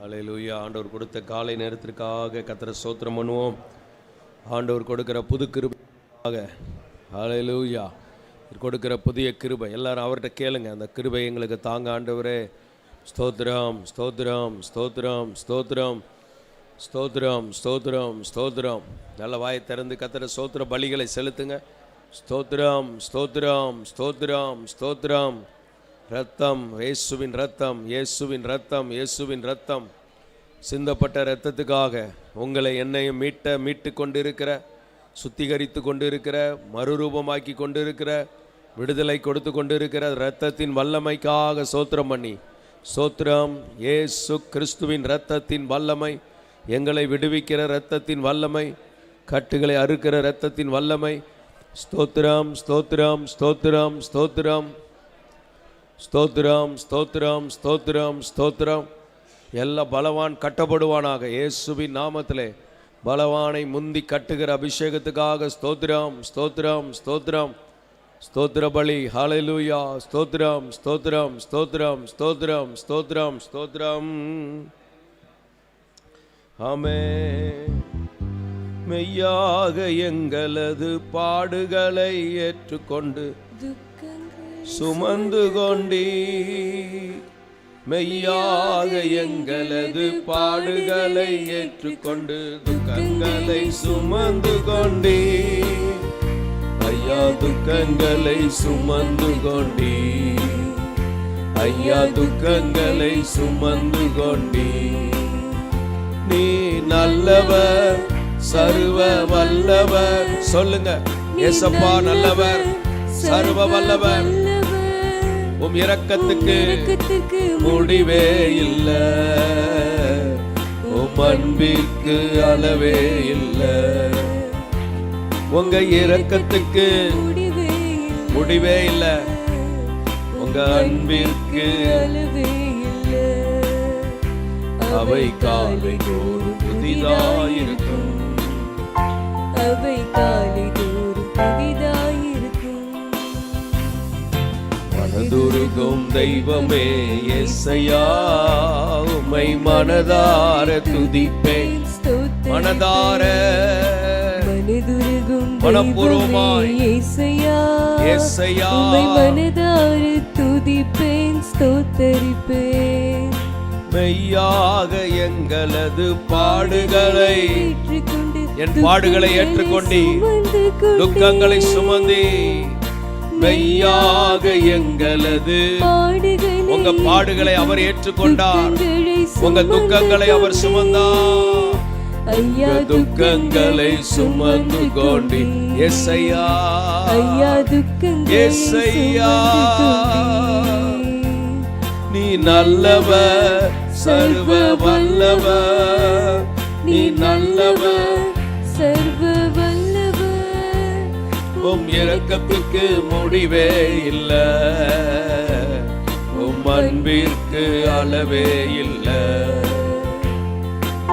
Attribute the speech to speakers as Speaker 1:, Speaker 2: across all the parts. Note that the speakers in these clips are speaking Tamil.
Speaker 1: ஹல்லேலூயா. ஆண்டவர் கொடுத்த காலை நேரத்திற்காக கர்த்தரை ஸ்தோத்திரம் பண்ணுவோம். ஆண்டவர் கொடுக்கிற புது கிருபைக்காக ஹல்லேலூயா. கொடுக்கிற புதிய கிருபை எல்லாரும் அவர்கிட்ட கேளுங்க. அந்த கிருபை எங்களுக்கு தாங்க ஆண்டவரே. ஸ்தோத்திரம் ஸ்தோத்திரம் ஸ்தோத்திரம் ஸ்தோத்திரம் ஸ்தோத்திரம் ஸ்தோத்திரம் ஸ்தோத்திரம். நல்ல வாயை திறந்து கர்த்தரை ஸ்தோத்திர பலிகளை செலுத்துங்க. ஸ்தோத்திரம் ஸ்தோத்திரம் ஸ்தோத்திரம் ஸ்தோத்திரம். ரத்தம், இயேசுவின் ரத்தம், இயேசுவின் ரத்தம், இயேசுவின் ரத்தம் சிந்தப்பட்ட இரத்தத்துக்காக உங்களை என்னையும் மீட்டு கொண்டிருக்கிற, சுத்திகரித்து கொண்டிருக்கிற, மறுரூபமாக்கி கொண்டிருக்கிற, விடுதலை கொடுத்து கொண்டிருக்கிற இரத்தத்தின் வல்லமைக்காக ஸ்தோத்திரம் பண்ணி, ஸ்தோத்திரம். இயேசு கிறிஸ்துவின் இரத்தத்தின் வல்லமை, எங்களை விடுவிக்கிற இரத்தத்தின் வல்லமை, கட்டுகளை அறுக்கிற இரத்தத்தின் வல்லமை. ஸ்தோத்திரம் ஸ்தோத்திரம் ஸ்தோத்திரம் ஸ்தோத்திரம் ஸ்தோத்திரம் ஸ்தோத்திரம் ஸ்தோத்திரம் ஸ்தோத்திரம். எல்லா பலவான் கட்டப்படுவானாக இயேசுவின் நாமத்திலே. பலவானை முந்தி கட்டுகிற அபிஷேகத்துக்காக ஸ்தோத்திரம் ஸ்தோத்திரம் ஸ்தோத்திரம். ஸ்தோத்திர பலி. ஹல்லேலூயா. ஸ்தோத்திரம் ஸ்தோத்திரம் ஸ்தோத்திரம் ஸ்தோத்திரம் ஸ்தோத்திரம் ஸ்தோத்திரம். ஆமென். மெய்யாக எங்களது பாடுகளை ஏற்றுக்கொண்டு சுமந்து கொண்டீ. மெய்யாக எங்களது பாடுகளை ஏற்றுக்கொண்டு துக்கங்களை சுமந்து கொண்டீ. ஐயா துக்கங்களை சுமந்து கொண்டீ. ஐயா துக்கங்களை சுமந்து கொண்டீ. நீ நல்லவர், சர்வ வல்லவர். சொல்லுங்க, ஏசப்பா நல்லவர், சர்வ வல்லவர். உம் இரக்கத்துக்கு முடிவே இல்லை, உம் அன்பிற்கு அளவே இல்லை. உங்க இரக்கத்துக்கு முடிவே இல்லை, உங்க அன்பிற்கு அவை காலை தோறும் புதிதாயிருக்கும். அவை காலை தோறும் புதிதாயிருக்கும். மனதுருகும் தெய்வமே இயேசையா, உம்மை மனதார துதிப்பேன். மனதார மனப்பூர்வமாய் இயேசையா இயேசையா உம்மை மனதார துதிப்பேன், ஸ்தோத்தரிப்பேன். மெய்யாக எங்களது பாடுகளை, என் பாடுகளை ஏற்றுக்கொண்டி துக்கங்களை சுமந்தி. மெய்யாக எங்களது, உங்க பாடுகளை அவர் ஏற்றுக்கொண்டார், உங்க துக்கங்களை அவர் சுமந்தார். ஐயா துக்கங்களை சுமந்து கொண்டி. ஏசையா ஏசையா நீ நல்லவர், சர்வ வல்லவர். நீ நல்லவர், சர்வ வல்லவர். உம் இரக்கத்துக்கு முடிவே இல்லை, உம் அன்பிற்கு அளவே இல்லை.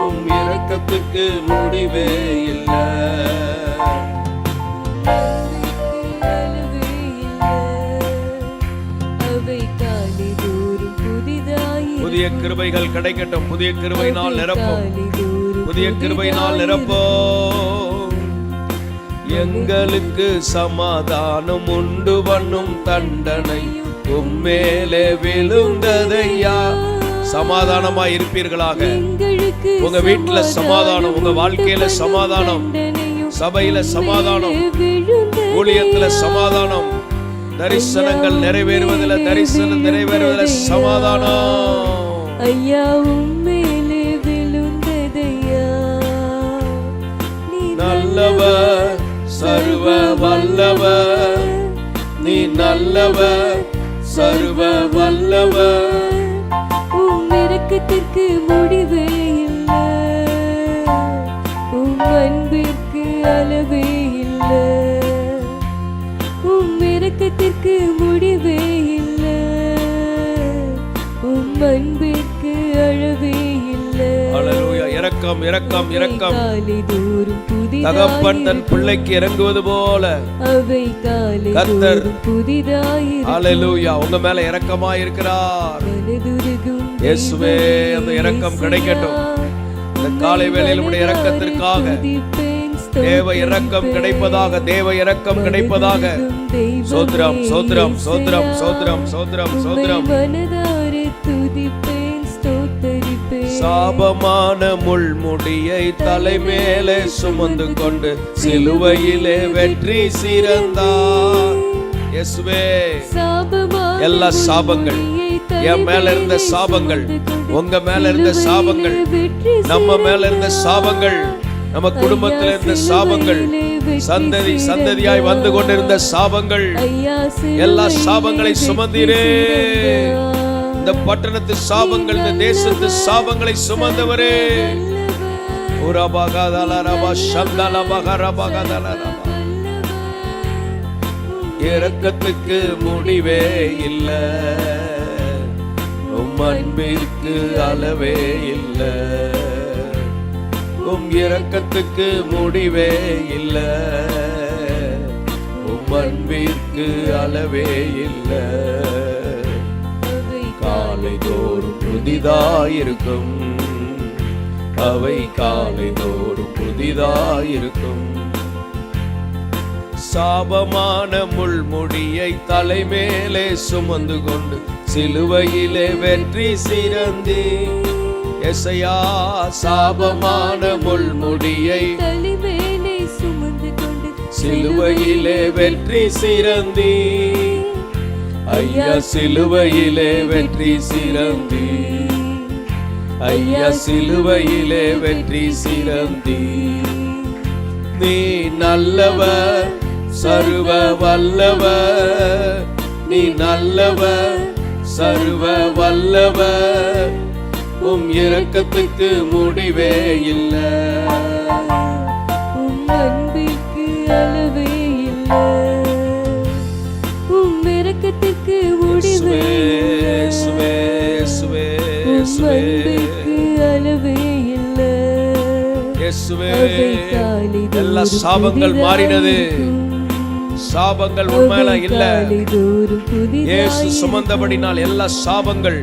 Speaker 1: உம் இரக்கத்துக்கு முடிவே இல்லை. புதிய கிருபைகள் கிடைக்கட்டும். புதிய கிருபையினால் நிரப்பும், புதிய கிருபையினால் நிரப்பும். எங்களுக்கு சமாதானம் உண்டு பண்ணும் தண்டனை உம்மேலே விழுந்ததையா. சமாதானமாய் இருப்பீர்களாக. உங்க வீட்டுல சமாதானம், உங்க வாழ்க்கையில சமாதானம், சபையில சமாதானம், ஊழியத்துல சமாதானம், தரிசனங்கள் நிறைவேறுவதில், தரிசனம் நிறைவேறுவதில் சமாதானம். ஐயா உம்மேலே விழுந்ததையா. நீ நல்லவர், சர்வ வல்லவர். நீ நல்லவர், சர்வ வல்லவர். உம் இரக்கத்திற்கு முடிவே இல்லை, உம் அன்பிற்கு அளவே இல்லை. உம் இரக்கத்திற்கு முடிவே இல்லை, உம் அன்பிற்கு அளவே இல்லை. ஹல்லேலூயா. இரக்கம் இரக்கம் இரக்கம். தகப்பன் தன் பிள்ளைக்கு இறங்குவது போல கர்த்தர் ஹல்லேலூயா உங்க மேல இரக்கமாய் இருக்கிறார். இயேசுவே அந்த இரக்கம் கிடைக்கட்டும். இந்த காலை வேளையில் உம்முடைய இரக்கத்திற்காக தேவ இரக்கம் கிடைப்பதாக, தேவ இரக்கம் கிடைப்பதாக. சோத்ரம் சோத்ரம் சோத்ரம் சோத்ரம் சோத்ரம் சோத்ரம். சாபமான முள்முடியை தலைமேலே சுமந்து கொண்டு சிலுவையிலே வெற்றி சிறந்தார். இயேசுவே எல்லா சாபங்கள், என் மேல இருந்த சாபங்கள், உங்க மேல இருந்த சாபங்கள், நம்ம மேல இருந்த சாபங்கள், நம்ம குடும்பத்தில் இருந்த சாபங்கள், சந்ததி சந்ததியாய் வந்து கொண்டிருந்த சாபங்கள், எல்லா சாபங்களை சுமந்தீரே. இந்த பட்டணத்து சாபங்கள், இந்த தேசத்து சாபங்களை சுமந்தவரே. இரக்கத்துக்கு முடிவே இல்ல, உம் அன்பிற்கு அளவே இல்ல. உம் இரக்கத்துக்கு முடிவே இல்ல, உம் அன்பிற்கு அளவே இல்ல. காலை தோறும் புதிதாயிருக்கும், அவை காலை தோறும் புதிதாயிருக்கும். சாபமான முள்முடியை தலைமேலே சுமந்து கொண்டு சிலுவையிலே வெற்றி சிறந்தி. எசையா சாபமான முள்முடியை தலைமேலே சுமந்து கொண்டு சிலுவையிலே வெற்றி சிறந்தி. ஐயா சிலுவையிலே வெற்றி சிறந்தி, ஐயா சிலுவையிலே வெற்றி சிறந்தி. நீ நல்லவர், சர்வ வல்லவர், நீ நல்லவர், சர்வ வல்லவர். உம் இரக்கத்துக்கு முடிவே இல்ல, உம் அன்பிற்கு அளவே இல்ல. உம் இரக்கத்துக்கு முடிவே இல்ல, உம் அன்பிற்கு அளவே இல்ல. இயேசுவே எல்லா சாபங்கள் மாறினது, சாபங்கள் உண்மையில இல்ல. இயேசு சுமந்தபடினால் எல்லா சாபங்கள்,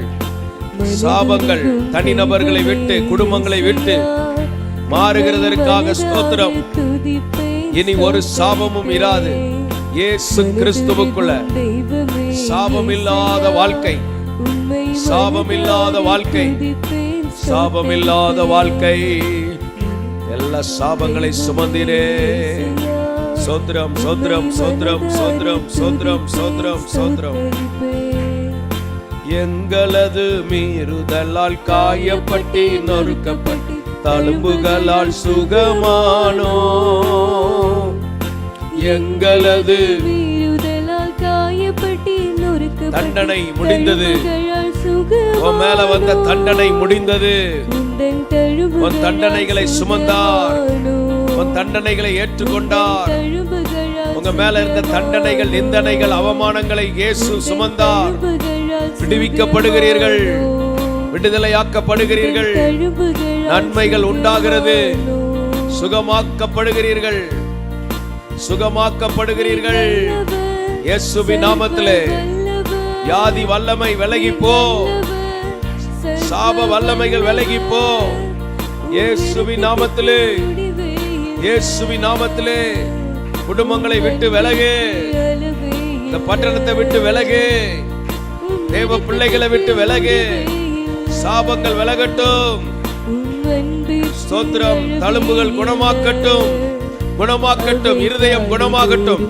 Speaker 1: சாபங்கள் தனிநபர்களை விட்டு, குடும்பங்களை விட்டு மாறுகிறதற்காக ஸ்தோத்திரம். இனி ஒரு சாபமும் இராது. இயேசு கிறிஸ்துவுக்குள்ள சாபம் இல்லாத வாழ்க்கை, சாபம் இல்லாத வாழ்க்கை, சாபம் இல்லாத வாழ்க்கை. எல்லா சாபங்களை சுமந்தீரே. சோத்ரம் சோத்ரம் சோத்ரம் சோத்ரம் சோத்ரம் சோத்ரம் சோத்ரம். எங்களது மீறுதலால் காயப்பட்டு நொறுக்கப்பட்டு தழும்புகளால் சுகமானோ. எங்களது மீறுதலால் காயப்பட்டு நொறுக்கப்பட்டு தண்டனை முடிந்தது, உன் மேல வந்த தண்டனை முடிந்தது. உன் தண்டனைகளை சுமந்தார், உன் தண்டனைகளை ஏற்றுக்கொண்டார். உங்க மேல இருந்த தண்டனைகள், நிந்தனைகள், அவமானங்களை இயேசு சுமந்தார். விடுவிக்கப்படுகிறீர்கள், விடுதலையாக்கப்படுகிறீர்கள், நன்மைகள் உண்டாகிறது, சுகமாக்கப்படுகிறீர்கள், சுகமாக்கப்படுகிறீர்கள். இயேசுவின் நாமத்திலே வியாதி வல்லமை விலகிப்போ, சாப வல்லமைகள் விலகிப்போ. இயேசுவின் நாமத்திலே, இயேசுவின் நாமத்திலே குடும்பங்களை விட்டு விலகு, இந்த பட்டணத்தை விட்டு விலகு, தேவ பிள்ளைகளை விட்டு விலகு. சாபங்கள் விலகட்டும். ஸ்தோத்திரம். தழும்புகள் குணமாக்கட்டும், குணமாக்கட்டும். இருதயம் குணமாகட்டும்,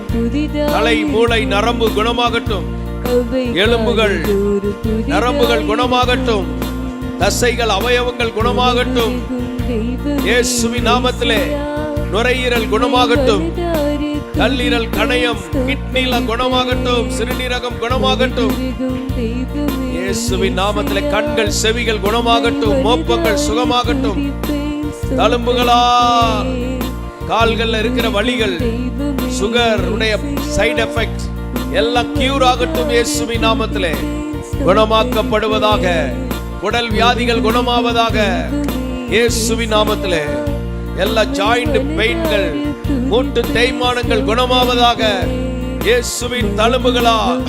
Speaker 1: தலை மூளை நரம்பு குணமாகட்டும், எலும்புகள் நரம்புகள் குணமாகட்டும், தசைகள் அவயவங்கள் குணமாகட்டும். இயேசுவின் நாமத்திலே நுரையீரல் குணமாகட்டும், கல்லீரல், கணையம், கிட்னில குணமாகட்டும், சிறுநீரகம் குணமாகட்டும். இயேசுவின் நாமத்திலே கண்கள், செவிகள் குணமாகட்டும், மோப்பங்கள் சுகமாகட்டும். தழும்புகளால் கால்கள்ல இருக்கிற வலிகள், சுகர் உடைய சைடு எஃபெக்ட் எல்லாம் கியூர் ஆகட்டும். இயேசுவின் நாமத்திலே குணமாக்கப்படுவதாக. உடல் வியாதிகள் குணமாவதாக. இயேசுவின் நாமத்திலே எல்லா ஜாயிண்ட் பெயின்கள், மூட்டு தேய்மானங்கள் குணமாவதாக. இயேசுவின் தழும்புகளால்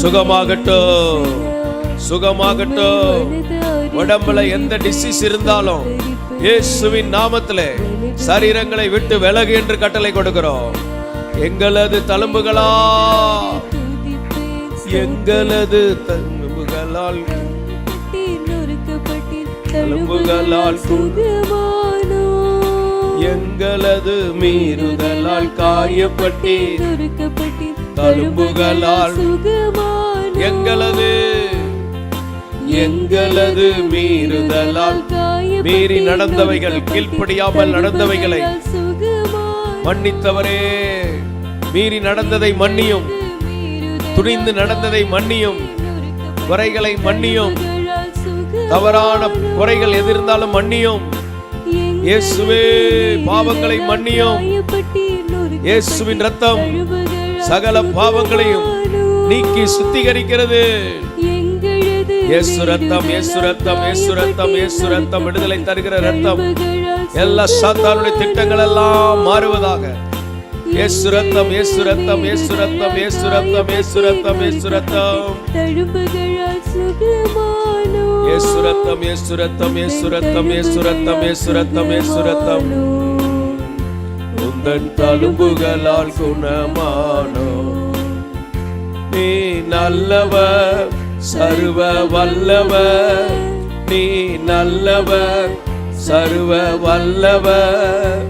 Speaker 1: சுகமாகட்டும், சுகமாகட்டும். உடம்புல எந்த டிசீஸ் இருந்தாலும் இயேசுவின் நாமத்திலே சரீரங்களை விட்டு விலகு என்று கட்டளை கொடுக்கிறோம். எங்களது தழும்புகளால் எங்களது தழும்புகளால் எங்களது மீறுதலால் காயப்பட்டீர், தழும்புகளால் எங்களது மீறுதலால் மீறி நடந்தவைகள், கீழ்ப்படியாமல் நடந்தவைகளை மன்னித்தவரே, மீறி நடந்ததை மன்னியும், துணிந்து நடந்ததை மன்னியும், குறைகளை மன்னியும், தவறான குறைகள் எது இருந்தாலும் மன்னியும். இயேசுவே பாவங்களை மன்னியும். இயேசுவின் ரத்தம் சகல பாவங்களையும் நீக்கி சுத்திகரிக்கிறது. இயேசு ரத்தம், இயேசு ரத்தம், இயேசு ரத்தம், இயேசு ரத்தம் விடுதலை தருகிற ரத்தம். எல்லா சாத்தானுடைய திட்டங்கள் எல்லாம் மாறுவதாக. இயேசு ரத்தம், இயேசு ரத்தம், இயேசு ரத்தம், இயேசு ரத்தம், இயேசு ரத்தம், இயேசு ரத்தம், இயேசு ரத்தம், இயேசு ரத்தம், இயேசு ரத்தம், இயேசு ரத்தம், இயேசு ரத்தம், இயேசு ரத்தம். உந்தன் தழும்புகளால் குணமானோ. நீ நல்லவர், சர்வ வல்லவர். நீ நல்லவர், சர்வ வல்லவர்.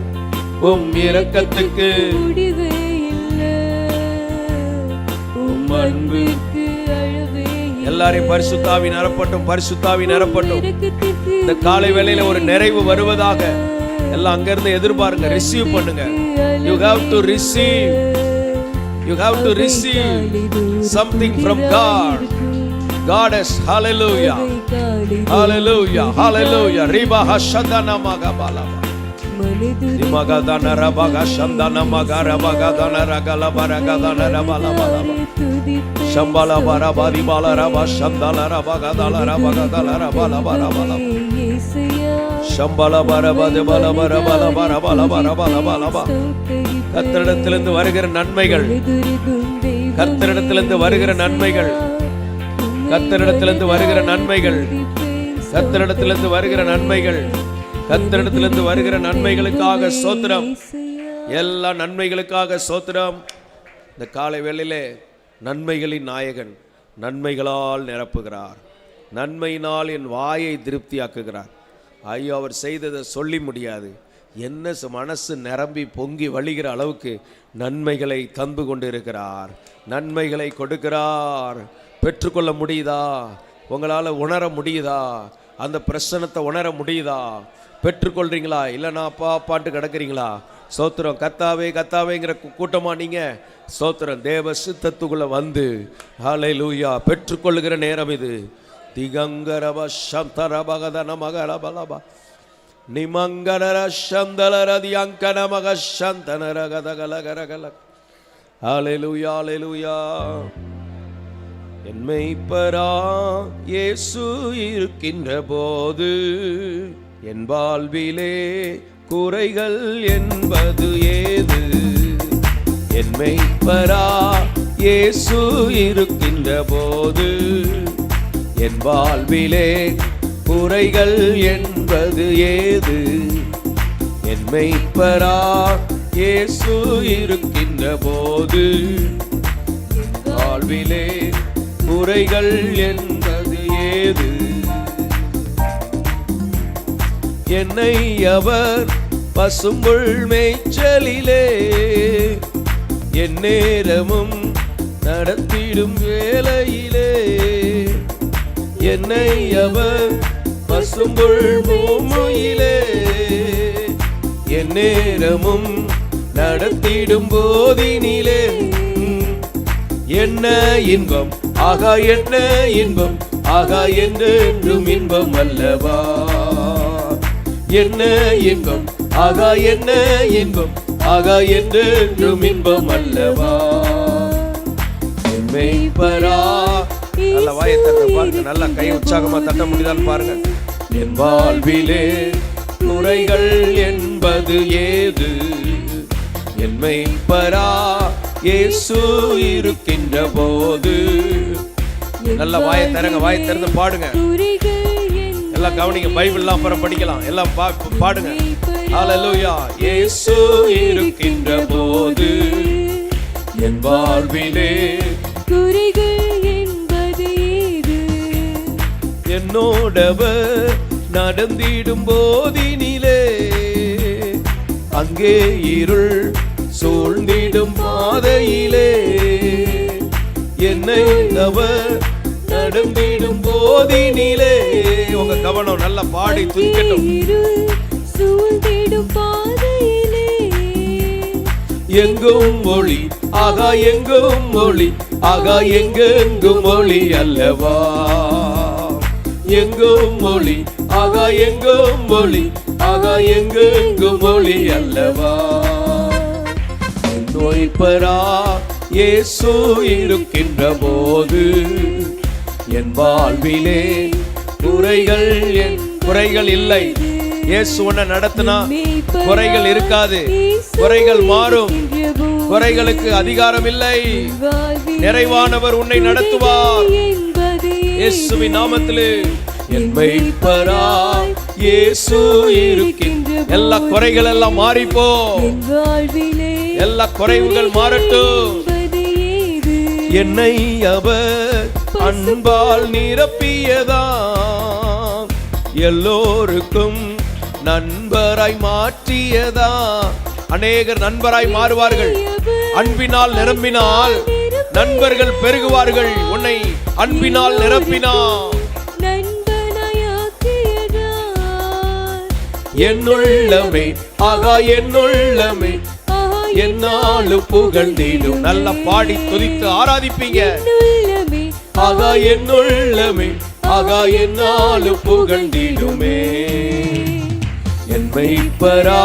Speaker 1: உம் இரக்கத்துக்கு உம் அன்புக்கு எல்லாரையும் பரிசுத்தாவி நிரப்பட்டும், பரிசுத்தாவி நிரப்பட்டும். இந்த காலை வேளையில ஒரு நிறைவு வருவதாக எல்லாம் அங்கிருந்து எதிர்பாருங்க. ரிசீவ் பண்ணுங்க. You have to receive. You have to receive something from God. Goddess, hallelujah, hallelujah, hallelujah. Riba hashadana magabala, dimagadana rabaga shandana magara bagadana ragala baragadana rabala bala, shambala barabadi bala raba shandala rabagadala rabagadala rabala bala bala, shambala barabade bala barabala barabala barabala bala. கர்த்தரிடத்திலிருந்து வருகிற நன்மைகள், கர்த்தரிடத்திலிருந்து வருகிற நன்மைகள், கர்த்தரிடத்திலிருந்து வருகிற நன்மைகள், கர்த்தரிடத்திலிருந்து வருகிற நன்மைகள், கர்த்தரிடத்திலிருந்து வருகிற நன்மைகளுக்காக ஸ்தோத்திரம். எல்லா நன்மைகளுக்காக ஸ்தோத்திரம். இந்த காலை வேளையிலே நன்மைகளின் நாயகன் நன்மைகளால் நிரப்புகிறார். நன்மையினால் என் வாயை திருப்தியாக்குகிறார். ஐயோ, அவர் செய்ததை சொல்லி முடியாது. என்ன மனசு நிரம்பி பொங்கி வழிகிற அளவுக்கு நன்மைகளை தந்து கொண்டு இருக்கிறார். நன்மைகளை கொடுக்கிறார். பெற்றுக்கொள்ள முடியுதா? உங்களால் உணர முடியுதா? அந்த பிரசன்னத்தை உணர முடியுதா? பெற்றுக்கொள்றீங்களா? இல்லைனா அப்பா அப்பான்ட்டு கிடக்குறீங்களா? ஸ்தோத்திரம். கத்தாவே கத்தாவேங்கிற கூட்டமா நீங்க? ஸ்தோத்திரம். தேவ சித்தத்துக்குள்ள வந்து ஹல்லேலூயா பெற்றுக்கொள்ளுகிற நேரம் இது. திகங்கரவ சந்தரபகதன மகரபலபா நிமங்கரர சந்தலரதியங்கன மகசந்தனரகதகலகரகல. ஹல்லேலூயா, ஹல்லேலூயா. என் மேய்ப்பரா இயேசு இருக்கின்ற போது என் வாழ்விலே குறைகள் என்பது ஏது? என் மேய்ப்பரா இயேசு இருக்கின்ற போது என் வாழ்விலே குறைகள் என்பது ஏது? என் மேய்ப்பரா இயேசு இருக்கின்ற போது வாழ்விலே குறைகள் என்பது ஏது? என்னை அவர் பசும்புல் மேய்ச்சலிலே என் நேரமும் நடத்திடும் வேளையிலே, என்னை அவர் பசும்புல் பூமியிலே என் நேரமும் நடத்திடும் போதினிலே, என்ன இன்பம் ஆகா, என்ன இன்பம் ஆகா, என்றென்றும் இன்பம் அல்லவா? என்ன இன்பம் ஆகா, என்ன இன்பம் ஆகா, என்றென்றும் இன்பம் அல்லவா? மேய்ப்பரா. நல்ல வாயை தட்ட பாருங்க, நல்ல கை உற்சாகமா தட்ட முடியுதான்னு பாருங்க. என் வாழ்விலே குறைகள் என்பது ஏது? என் மேய்ப்பரா இயேசு இருக்கின்ற போது நல்ல வாயை திறந்து பாடுங்க. எல்லாம் கவனிங்க, பைபிள்லாம் அப்புறம் படிக்கலாம். எல்லாம் பாடுங்க. ஹல்லேலூயா. இயேசு இருக்கின்ற போது என் வாழ்விலே குறைகள் என்பது ஏது? என்னோடவர் நடந்திடும் போதினிலே அங்கே இருள் சூழ்ந்திடும் பாதையிலே என்னை அவர் நடந்திடும் போதினிலே. உங்க கவனம் நல்லா பாடி துதிக்கட்டும். எங்கும் ஒளி ஆகா, எங்கும் ஒளி ஆகா, எங்கெங்கும் ஒளி அல்லவா. எங்கும் ஒளி ஆகா, எங்கும் ஒளி ஆகா, எங்கெங்கும் ஒளி அல்லவா. நோய்பரா இயேசு இருக்கின்ற போது என் வாழ்விலே குறைகள் இல்லை. இயேசு உன்னை நடத்தினா குறைகள் இருக்காது, குறைகள் மாறும். குறைகளுக்கு அதிகாரம் இல்லை. நிறைவானவர் உன்னை நடத்துவார். இயேசுவின் நாமத்திலே என் மெய்ப்பராய் இயேசு இருக்கின்ற எல்லா குறைகள் எல்லாம் மாறிப்போ. எல்லா குறைவுகள் மாறட்டும். என்னை அவர் அன்பால் நிரப்பியதா எல்லோருக்கும் நண்பராய் மாற்றியதா. அநேகர் நண்பராய் மாறுவார்கள். அன்பினால் நிரம்பினால் நண்பர்கள் பெருகுவார்கள். உன்னை அன்பினால் நிரப்பினார். என்னுள்ளமே ஆகா, என்னுள்ளமே என்னாலு புகழ்ந்திடும். நல்ல பாடி துதித்து ஆராதிப்பீங்க. ஆகா, என்னுள்ளமே ஆகா, என்னாலு புகழ்ந்திடுமே. என் மெய்ப்பரா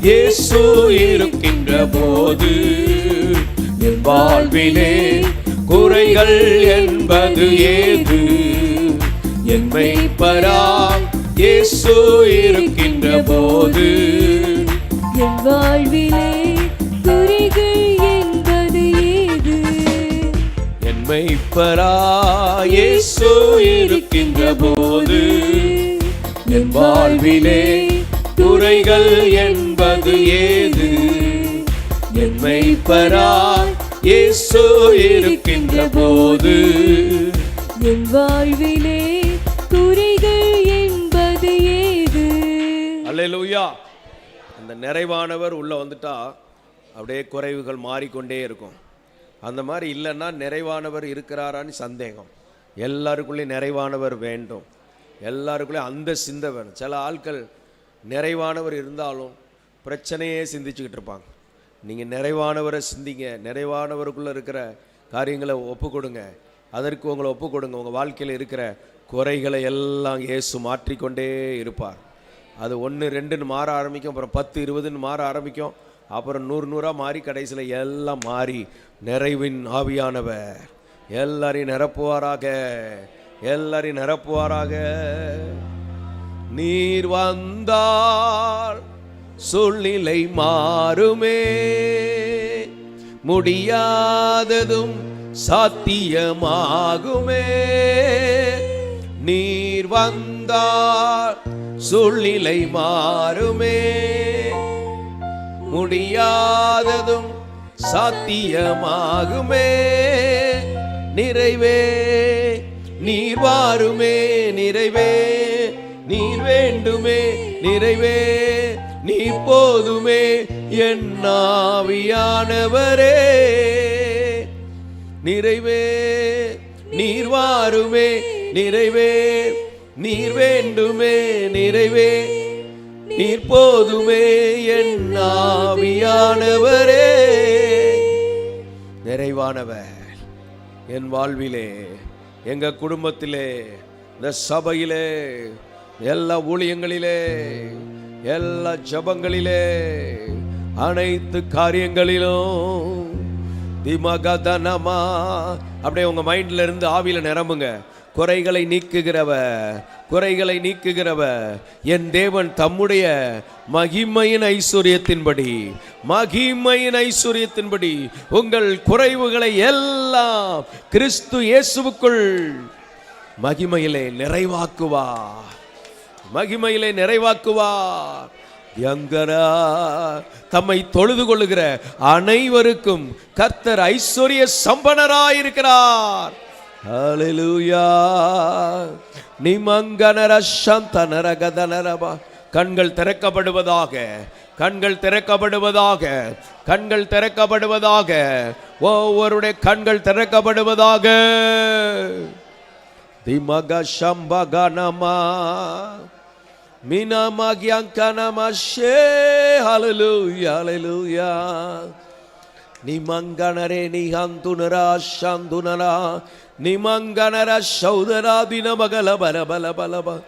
Speaker 1: இயேசு இருக்கின்ற போது என் வாழ்விலே குறைகள் என்பது ஏது? என் மெய்ப்பரா இயேசு இருக்கின்ற போது என் வாழ்விலே குறைகள் என்பது ஏது? என் மெய்ப்பரா இயேசு இருக்கின்ற போது என் வாழ்விலே குறைகள் என்பது ஏது? என் மெய்ப்பரா இயேசு இருக்கின்ற போது என் வாழ்விலே குறைகள் என்பது ஏது? அல்லேலூயா. அந்த நிறைவானவர் உள்ள வந்துட்டா அப்படியே குறைவுகள் மாறிக்கொண்டே இருக்கும். அந்த மாதிரி இல்லைன்னா நிறைவானவர் இருக்கிறாரான்னு சந்தேகம். எல்லாருக்குள்ளேயும் நிறைவானவர் வேண்டும். எல்லாருக்குள்ளேயும் அந்த சிந்தை வேணும். சில ஆட்கள் நிறைவானவர் இருந்தாலும் பிரச்சனையே சிந்திச்சுக்கிட்டு இருப்பாங்க. நீங்கள் நிறைவானவரை சிந்திங்க. நிறைவானவருக்குள்ளே இருக்கிற காரியங்களை ஒப்பு கொடுங்க. அதற்கு உங்களை ஒப்பு கொடுங்க. உங்கள் வாழ்க்கையில் இருக்கிற குறைகளை எல்லாம் இயேசு மாற்றிக்கொண்டே இருப்பார். அது 1 2ன்னு மாற ஆரம்பிக்கும், அப்புறம் 10 20ன்னு மாற ஆரம்பிக்கும், அப்புறம் 100 100ஆக மாறி கடைசியில் எல்லாம் மாறி நிறைவின் ஆவியானவர் எல்லாரையும் நிரப்புவாராக. எல்லாரையும் நிரப்புவாராக. நீர் வந்தால் சூழ்நிலை மாறுமே, முடியாததும் சாத்தியமாகுமே. நீர் வந்தால் சூழ்நிலை மாறுமே, முடியாததும் சாத்தியமாகுமே. நிறைவே நீர் வாருமே, நிறைவே நீர் வேண்டுமே, நிறைவே நீர் போதுமே என் ஆவியானவரே. நிறைவே நீர் வாருமே, நிறைவே நீர் வேண்டுமே, நிறைவே நீர் போதுமே என் ஆவியானவரே. நிறைவானவர் என் வாழ்விலே, எங்க குடும்பத்திலே, இந்த சபையிலே, எல்லா ஊழியங்களிலே, எல்லா ஜபங்களிலே, அனைத்து காரியங்களிலும் திமகதனமா அப்படியே உங்க மைண்ட்ல இருந்து ஆவியில நிரம்புங்க. குறைகளை நீக்குகிறவர், குறைகளை நீக்குகிறவர். என் தேவன் தம்முடைய மகிமையின் ஐஸ்வர்யத்தின்படி, மகிமையின் ஐஸ்வர்யத்தின்படி உங்கள் குறைவுகளை எல்லாம் கிறிஸ்து இயேசுவுக்குள் மகிமையிலே நிறைவாக்குவார், மகிமையிலே நிறைவாக்குவார். யங்கரா தம்மை தொழுது கொள்ளுகிற அனைவருக்கும் கர்த்தர் ஐஸ்வர்ய சம்பனராயிருக்கிறார். ஹல்லேலூயா. நிமங்கனரஷந்தனரகதனரபா. கண்கள் திறக்கப்படுவதாக, கண்கள் திறக்கப்படுவதாக, கண்கள் திறக்கப்படுவதாக, ஒவ்வொருடைய கண்கள் திறக்கப்படுவதாக. திமக சம்பகனமா மினமகியங்கனமஷே. ஹல்லேலூயா, ஹல்லேலூயா. நிமங்கனரே நிஹந்துனரா சந்துனரா நிமங்கனர சௌதரா தினமகல பல பல பல பல.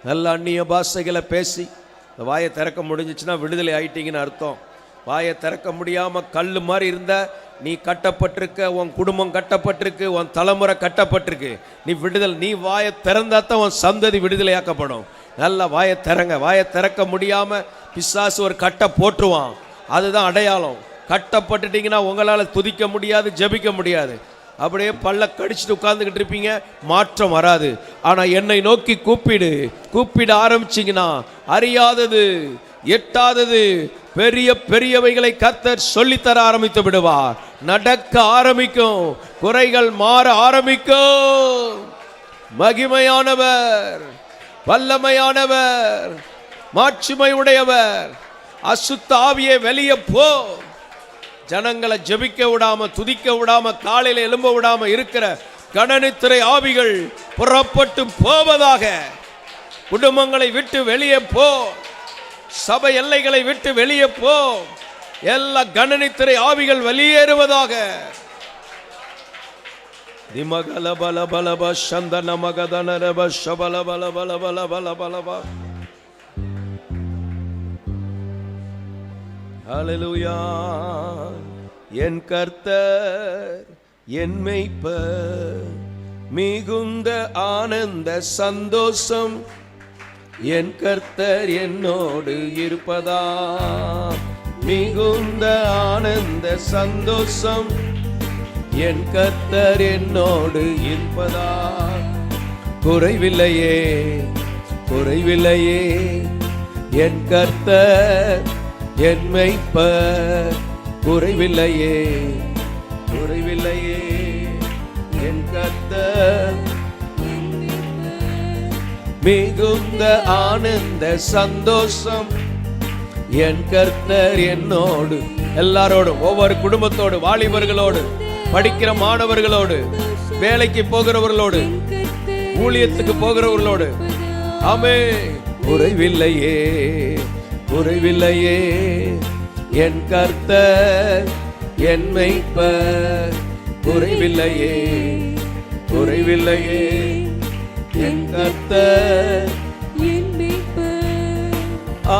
Speaker 1: நல்ல அந்நிய பாஷைகளை பேசி இந்த வாயை திறக்க முடிஞ்சிச்சுன்னா விடுதலை ஆயிட்டீங்கன்னு அர்த்தம். வாயை திறக்க முடியாமல் கல் மாதிரி இருந்த நீ கட்டப்பட்டிருக்க, உன் குடும்பம் கட்டப்பட்டிருக்கு, உன் தலைமுறை கட்டப்பட்டிருக்கு. நீ விடுதலை, நீ வாயை திறந்தா தான் உன் சந்ததி விடுதலையாக்கப்படும். நல்ல வாயை திறங்க. வாயை திறக்க முடியாமல் பிசாசு ஒரு கட்டை போட்டுருவான். அதுதான் அடையாளம். கட்டப்பட்டுட்டீங்கன்னா உங்களால் துதிக்க முடியாது, ஜெபிக்க முடியாது. அப்படியே பல்ல கடிச்சிட்டு உட்கார்ந்துக்கிட்டு இருப்பீங்க, மாற்றம் வராது. ஆனால் என்னை நோக்கி கூப்பிடு, கூப்பிட ஆரம்பிச்சிங்கன்னா அறியாதது எட்டாதது பெரிய பெரியவைகளை கர்த்தர் சொல்லித்தர ஆரம்பித்து விடுவார். நடக்க ஆரம்பிக்கும், குறைகள் மாற ஆரம்பிக்கும். மகிமையானவர், வல்லமையானவர், மாட்சிமை உடையவர். அசுத்த ஆவியே வெளியே போ. ஜனங்களை ஜெபிக்க விடாம, துதிக்க விடாம, காலையில் எழும்ப விடாம இருக்கிற கடனித்திரை ஆவிகள் புறப்பட்டு போவதாக. குடும்பங்களை விட்டு வெளியே போ, சபை எல்லைகளை விட்டு வெளியே போ. எல்லா கணனித்திரை ஆவிகள் வெளியேறுவதாக. திமகல பல பலப சந்தன மகதனரப சபல பல பல பல பல பலப. ஹல்லேலூயா. என் கர்த்தர் என் மேய்ப்பர், மிகுந்த ஆனந்த சந்தோஷம். என் கர்த்தர் என்னோடு இருப்பதா, மிகுந்த ஆனந்த சந்தோஷம். என் கர்த்தர் என்னோடு இருப்பதா, குறைவில்லையே, குறைவில்லையே. என் கர்த்தர் என் மேய்ப்பர், குறைவில்லையே, குறைவில்லையே. என் கர்த்தர் மிகுந்த ஆனந்த சந்தோஷம். என் கர்த்தர் என்னோடு. எல்லாரோடும், ஒவ்வொரு குடும்பத்தோடு, வாலிபர்களோடு, படிக்கிற மாணவர்களோடு, வேலைக்கு போகிறவர்களோடு, ஊழியத்துக்கு போகிறவர்களோடு. ஆமென். குறைவில்லையே, குறைவில்லையே. என் கர்த்தர் என் மேய்ப்பர், குறைவில்லையே, குறைவில்லையே. என் கர்த்தர் என் மேய்ப்பர்.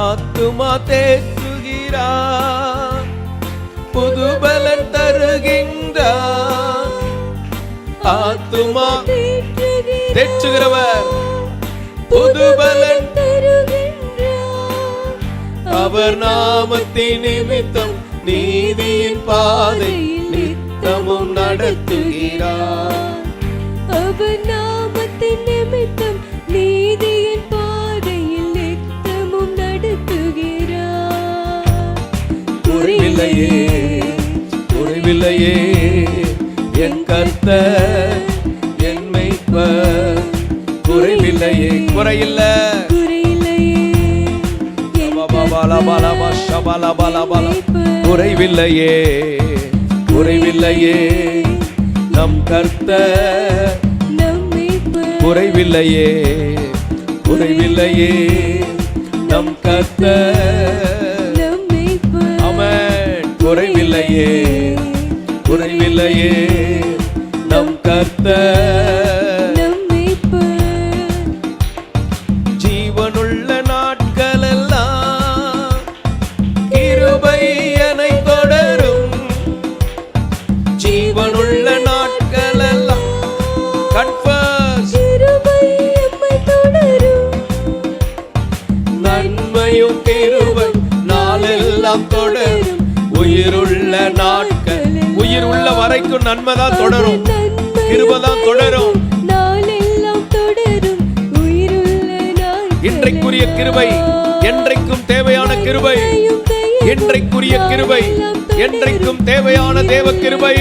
Speaker 1: ஆத்துமா தேற்றுகிறார், புது பலன் தருகின்றார். ஆத்துமா தேற்றுகிறவர், புது பலன் தருகின்றார். அவர் நாமத்தின் நிமித்தம் நீதியின் பாதை நித்தமும் நடத்துகிறார். அவர் நாமத்தின் நிமித்தம் நீதியின் பாதையில் நித்தமும் நடத்துகிறார். குறைவில்லையே, குறைவில்லையே. என் கர்த்தர் என் மேய்ப்பர், குறைவில்லையே, குறையில்ல, குறைவில்லையே, குறைவில்லையே. நம் கர்த்தர் குறைவில்லையே, குறைவில்லையே. நம் கர்த்தர் ஆமென். குறைவில்லையே, குறைவில்லையே. நம் கர்த்தர் ஜீவனுள்ள நாட்களெல்லாம் கிருபை என்னை தொடரும். ஜீவனுள்ள நாட்களெல்லாம் கன்ஃபர்ஸ் எல்லாம் தொடரும் உயிருள்ள நாட்கள். உயிர் உள்ள வரைக்கும் நன்மை தான் தொடரும், கிருபை தான் தொடரும். இன்றைக்குரிய கிருபை என்றைக்கும் தேவையான கிருபை, இன்றைக்குரிய கிருபை என்றைக்கும் தேவையான தேவ கிருபை.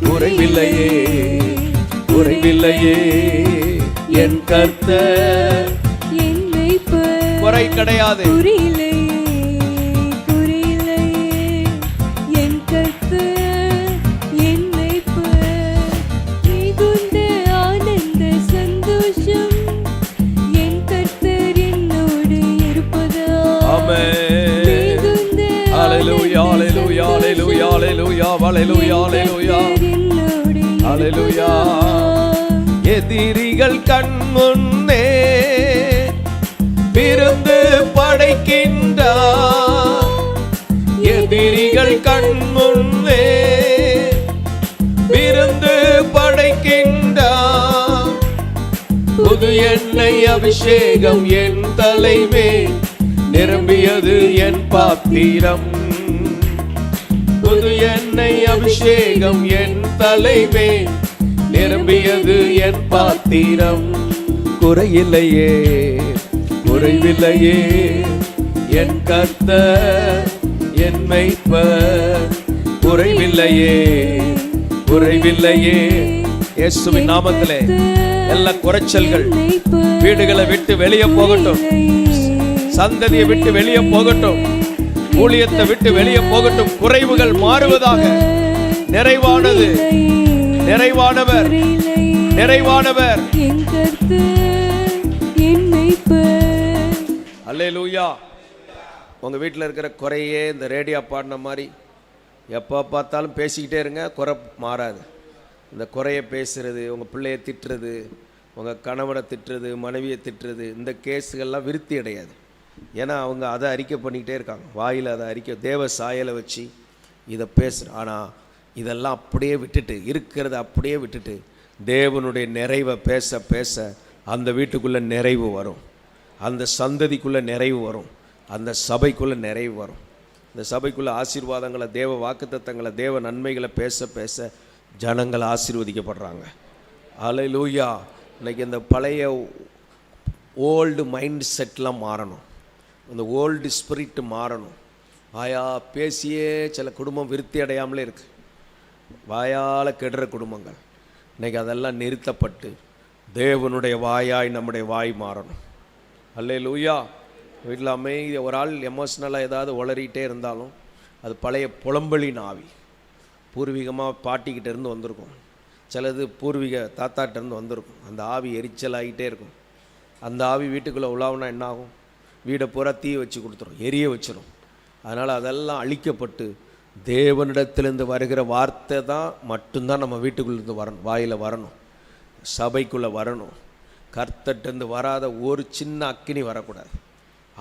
Speaker 1: குறைவில்லையே குறைவில்லையே என் கர்த்தர், குறை கிடையாது. எதிரிகள் கண் முன்னே விருந்து படைக்கின்றார், எதிரிகள் கண் முன்னே விருந்து படைக்கின்றார். புது எண்ணெய் அபிஷேகம் என் தலைமேல் நிரம்பியது என் பாத்திரம், புது எண்ணெய் அபிஷேகம் என் தலைமேல் நிரம்பியது என் பாத்திரம். குறையில்லையே குறைவில்லையே என் கர்த்தர் என் மேய்ப்பர், குறைவில்லையே குறைவில்லையே. இயேசுவின் நாமத்திலே எல்லா குறைச்சல்கள் வீடுகளை விட்டு வெளியே போகட்டும், சந்ததியை விட்டு வெளியே போகட்டும், ஊழியத்தை விட்டு வெளியே போகட்டும். குறைவுகள் மாறுவதாக. நிறைவானது, நிறைவானவர், நிறைவானவர். அல்லேலூயா. உங்க வீட்டில் இருக்கிற குறையே இந்த ரேடியோ பாடின மாதிரி எப்போ பார்த்தாலும் பேசிக்கிட்டே இருங்க, குறை மாறாது. இந்த குறைய பேசுறது, உங்கள் பிள்ளைய திட்டுறது, உங்கள் கணவனை திட்டுறது, மனைவியை திட்டுறது, இந்த கேஸுகள்லாம் விருத்தி அடையாது. ஏன்னா அவங்க அதை அறிக்கை பண்ணிக்கிட்டே இருக்காங்க, வாயில் அதை அறிக்கை, தேவ சாயலை வச்சு இதை பேசுகிற. ஆனால் இதெல்லாம் அப்படியே விட்டுட்டு, இருக்கிறத அப்படியே விட்டுட்டு தேவனுடைய நிறைவை பேச பேச அந்த வீட்டுக்குள்ளே நிறைவு வரும், அந்த சந்ததிக்குள்ளே நிறைவு வரும், அந்த சபைக்குள்ளே நிறைவு வரும். இந்த சபைக்குள்ளே ஆசீர்வாதங்களை, தேவ வாக்குத்தத்தங்களை, தேவ நன்மைகளை பேச பேச ஜனங்கள் ஆசீர்வதிக்கப்படுறாங்க. அல்லேலூயா. இன்னைக்கு இந்த பழைய ஓல்டு மைண்ட் செட்லாம் மாறணும், இந்த ஓல்டு ஸ்பிரிட் மாறணும். வாயா பேசியே சில குடும்பம் விருத்தி அடையாமலே இருக்குது, வாயால் கெடுற குடும்பங்கள். இன்றைக்கி அதெல்லாம் நிறுத்தப்பட்டு தேவனுடைய வாயாய் நம்முடைய வாய் மாறணும். அல்லேலூயா. வீட்டில் அமைதி, ஒரு ஆள் எமோஷ்னலாக ஏதாவது உளறிட்டே இருந்தாலும் அது பழைய புலம்பலின் ஆவி, பூர்வீகமாக பாட்டிக்கிட்ட இருந்து வந்திருக்கும், சிலது பூர்வீக தாத்தாட்டிருந்து வந்திருக்கும். அந்த ஆவி எரிச்சலாகிட்டே இருக்கும். அந்த ஆவி வீட்டுக்குள்ளே உலாவுனா என்ன ஆகும்? வீடை பூரா தீ வச்சு கொடுத்துரும், எரிய வச்சிடும். அதனால் அதெல்லாம் அழிக்கப்பட்டு தேவனிடத்திலிருந்து வருகிற வார்த்தை தான் மட்டும்தான் நம்ம வீட்டுக்குள்ளேருந்து வரணும், வாயில் வரணும், சபைக்குள்ளே வரணும். கர்த்தர்கிட்டருந்து வராத ஒரு சின்ன அக்கினி வரக்கூடாது.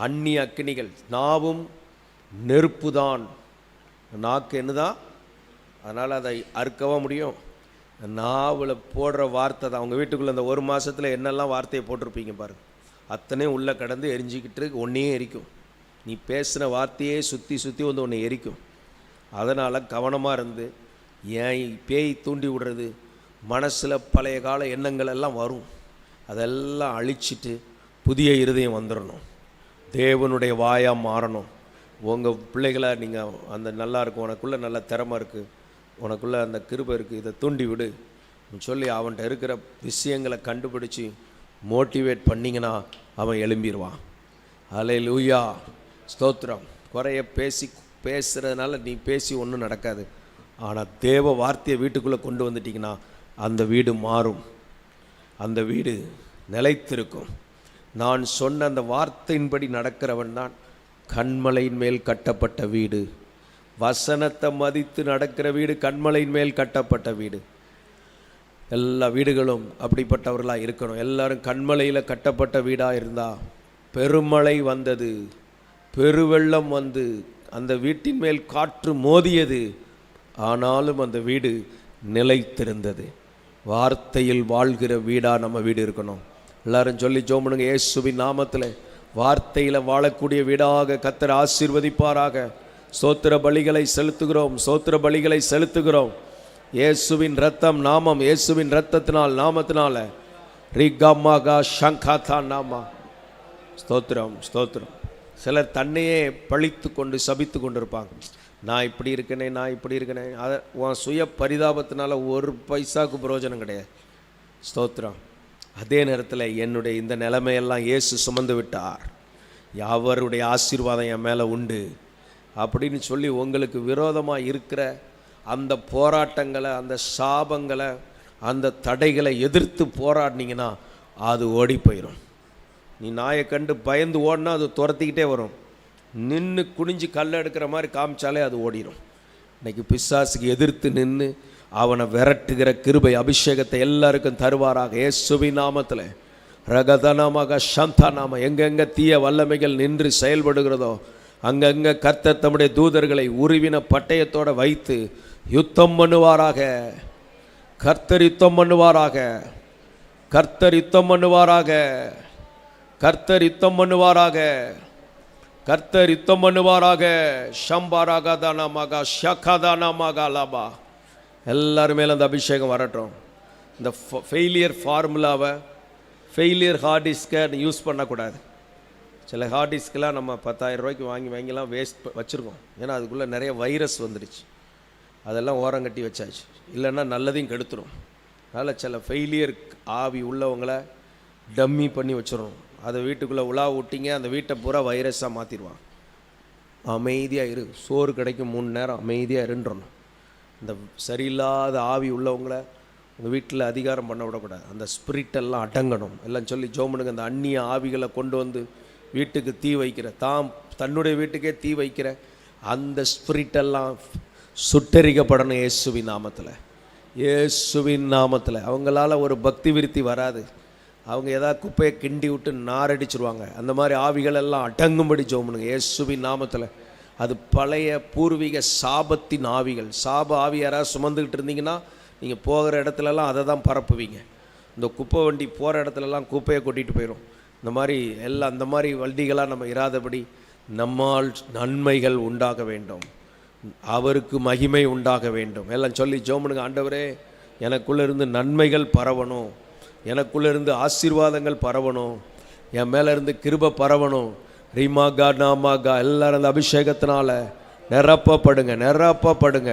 Speaker 1: அந்நிய அக்கினிகள், நாவும் நெருப்பு தான், நாக்கு என்னதான், அதனால் அதை அறுக்கவா முடியும்? நாவில் போடுற வார்த்தை தான். அவங்க வீட்டுக்குள்ளே இந்த ஒரு மாதத்தில் என்னெல்லாம் வார்த்தையை போட்டிருப்பீங்க பாருங்கள், அத்தனையும் உள்ளே கடந்து எரிஞ்சிக்கிட்டு ஒன்றையே எரிக்கும். நீ பேசுகிற வார்த்தையே சுற்றி சுற்றி வந்து ஒன்று எரிக்கும். அதனால் கவனமாக இருந்து, ஏன் பேய் தூண்டி விடுறது, மனசில் பழைய கால எண்ணங்கள் எல்லாம் வரும், அதெல்லாம் அழிச்சிட்டு புதிய இருதயம் வந்துடணும், தேவனுடைய வாயாக மாறணும். உங்கள் பிள்ளைகளை நீங்கள் அந்த நல்லா இருக்கும், உனக்குள்ளே நல்ல திறமை இருக்குது, உனக்குள்ளே அந்த கிருபை இருக்குது, இதை தூண்டி விடு சொல்லி அவன்கிட்ட இருக்கிற விஷயங்களை கண்டுபிடிச்சி மோட்டிவேட் பண்ணிங்கன்னா அவன் எழும்பிடுவான். அல்லேலூயா. ஸ்தோத்திரம். குறைய பேசுகிறதுனால நீ பேசி ஒன்றும் நடக்காது. ஆனால் தேவ வார்த்தையை வீட்டுக்குள்ளே கொண்டு வந்துட்டிங்கன்னா அந்த வீடு மாறும், அந்த வீடு நிலைத்திருக்கும். நான் சொன்ன அந்த வார்த்தையின்படி நடக்கிறவன் தான் கன்மலையின் மேல் கட்டப்பட்ட வீடு. வசனத்தை மதித்து நடக்கிற வீடு கன்மலையின் மேல் கட்டப்பட்ட வீடு. எல்லா வீடுகளும் அப்படிப்பட்டவர்களாக இருக்கணும். எல்லாரும் கன்மலையில் கட்டப்பட்ட வீடாக இருந்தால், பெருமழை வந்தது, பெருவெள்ளம் வந்து அந்த வீட்டின் மேல் காற்று மோதியது, ஆனாலும் அந்த வீடு நிலைத்திருந்தது. வார்த்தையில் வாழ்கிற வீடாக நம்ம வீடு இருக்கணும். எல்லாரும் சொல்லி ஜெபம் பண்ணுங்க. இயேசுவின் நாமத்தில் வார்த்தையில் வாழக்கூடிய வீடாக கர்த்தர் ஆசீர்வதிப்பாராக. ஸ்தோத்திர பலிகளை செலுத்துகிறோம், ஸ்தோத்திர பலிகளை செலுத்துகிறோம். இயேசுவின் ரத்தம், நாமம், இயேசுவின் ரத்தத்தினால், நாமத்தினால ரிகமகா சங்காதா நாமா. ஸ்தோத்திரம், ஸ்தோத்திரம். சிலர் தன்னையே பழித்து கொண்டு சபித்து கொண்டு இருப்பாங்க. நான் இப்படி இருக்கனே, நான் இப்படி இருக்கனே. அதை உன் சுய பரிதாபத்தினால ஒரு பைசாவுக்கு பிரயோஜனம் கிடையாது. ஸ்தோத்திரம். அதே நேரத்தில் என்னுடைய இந்த நிலைமையெல்லாம் இயேசு சுமந்து விட்டார், அவருடைய ஆசீர்வாதம் என் மேலே உண்டு அப்படின்னு சொல்லி உங்களுக்கு விரோதமாக இருக்கிற அந்த போராட்டங்களை, அந்த சாபங்களை, அந்த தடைகளை எதிர்த்து போராடினீங்கன்னா அது ஓடி போயிடும். நீ நாயை கண்டு பயந்து ஓடினா அது துரத்திக்கிட்டே வரும். நின்று குனிஞ்சு கல் எடுக்கிற மாதிரி காமிச்சாலே அது ஓடிடும். இன்றைக்கி பிசாசுக்கு எதிர்த்து நின்று அவனை விரட்டுகிற கிருபை அபிஷேகத்தை எல்லாருக்கும் தருவாராக இயேசுவின் நாமத்தில். ரகதனாமாக சந்தா நாம. எங்கெங்கே தீய வல்லமைகள் நின்று செயல்படுகிறதோ அங்கங்கே கர்த்தர் தம்முடைய தூதர்களை உருவின பட்டயத்தோடு வைத்து யுத்தம் பண்ணுவாராக. கர்த்தர் யுத்தம் பண்ணுவாராக, கர்த்தர் யுத்தம் பண்ணுவாராக, கர்த்தர் யுத்தம் பண்ணுவாராக, கர்த்தர் யுத்தம் பண்ணுவாராக. ஷம்பாராகதானமாக ஷகதானமாக லாபா. எல்லாரும் மேலே அந்த அபிஷேகம் வரட்டும். இந்த ஃபெயிலியர் ஃபார்முலாவை, ஃபெயிலியர் ஹார்ட் டிஸ்கை யூஸ் பண்ணக்கூடாது. சில ஹார்ட் டிஸ்கெலாம் நம்ம 10,000 ரூபாய்க்கு வாங்கிலாம் வேஸ்ட் வச்சுருக்கோம். ஏன்னா அதுக்குள்ளே நிறைய வைரஸ் வந்துடுச்சு. அதெல்லாம் ஓரங்கட்டி வச்சாச்சு, இல்லைன்னா நல்லதையும் கெடுத்துடும். அதனால் சில ஃபெயிலியர் ஆவி உள்ளவங்களை டம்மி பண்ணி வச்சிடணும். அதை வீட்டுக்குள்ளே உலா விட்டிங்க, அந்த வீட்டை பூரா வைரஸாக மாற்றிடுவான். அமைதியாக இரு, சோறு கிடைக்கும் 3 நேரம் அமைதியாக இருன்றணும். இந்த சரியில்லாத ஆவி உள்ளவங்கள உங்கள் வீட்டில் அதிகாரம் பண்ண விடக்கூடாது. அந்த ஸ்பிரிட்டெல்லாம் அடங்கணும் எல்லாம் சொல்லி ஜோமனுங்க. அந்த அந்நிய ஆவிகளை கொண்டு வந்து வீட்டுக்கு தீ வைக்கிற, தன்னுடைய வீட்டுக்கே தீ வைக்கிற அந்த ஸ்பிரிட்டெல்லாம் சுட்டரிக்கப்படணும் இயேசுவின் நாமத்தில், இயேசுவின் நாமத்தில். அவங்களால ஒரு பக்தி விருத்தி வராது. அவங்க ஏதாவது குப்பையை கிண்டி விட்டு நாரடிச்சிருவாங்க. அந்த மாதிரி ஆவிகள் எல்லாம் அடங்கும்படி ஜெபம்னுங்க இயேசுவின் நாமத்தில். அது பழைய பூர்வீக சாபத்தின் ஆவிகள். சாப ஆவி யாராவது சுமந்துக்கிட்டு இருந்தீங்கன்னா நீங்கள் போகிற இடத்துலலாம் அதை தான் பரப்புவீங்க. இந்த குப்பை வண்டி போகிற இடத்துலலாம் குப்பையை கொட்டிகிட்டு போயிடும். இந்த மாதிரி எல்லாம் அந்த மாதிரி வண்டிகளாக நம்ம இராதபடி நம்மால் நன்மைகள் உண்டாக வேண்டும், அவருக்கு மகிமை உண்டாக வேண்டும். எல்லாம் சொல்லி ஜெபம்னுங்க. ஆண்டவரே, எனக்குள்ளே இருந்து நன்மைகள் பரவணும், எனக்குள்ளே இருந்து ஆசீர்வாதங்கள் பரவணும், என் மேலே இருந்து கிருபை பரவணும். ரீமாகா நாமாகா எல்லாரும் அந்த அபிஷேகத்தினால நிரப்பப்படுங்க, நிரப்பப்படுங்க.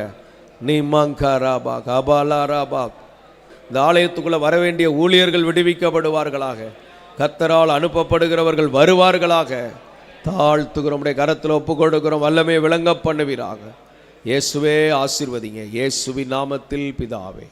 Speaker 1: நீமாங்கா ராபா கபாலா ராபா. இந்த ஆலயத்துக்குள்ளே வர வேண்டிய ஊழியர்கள் விடுவிக்கப்படுவார்களாக, கர்த்தரால் அனுப்பப்படுகிறவர்கள் வருவார்களாக. தாழ்த்துகிறோம், கரத்தில் ஒப்பு கொடுக்கிறோம். வல்லமையை விளங்க பண்ணுவீராக. இயேசுவே ஆசீர்வதிங்க, இயேசுவின் நாமத்தில் பிதாவே.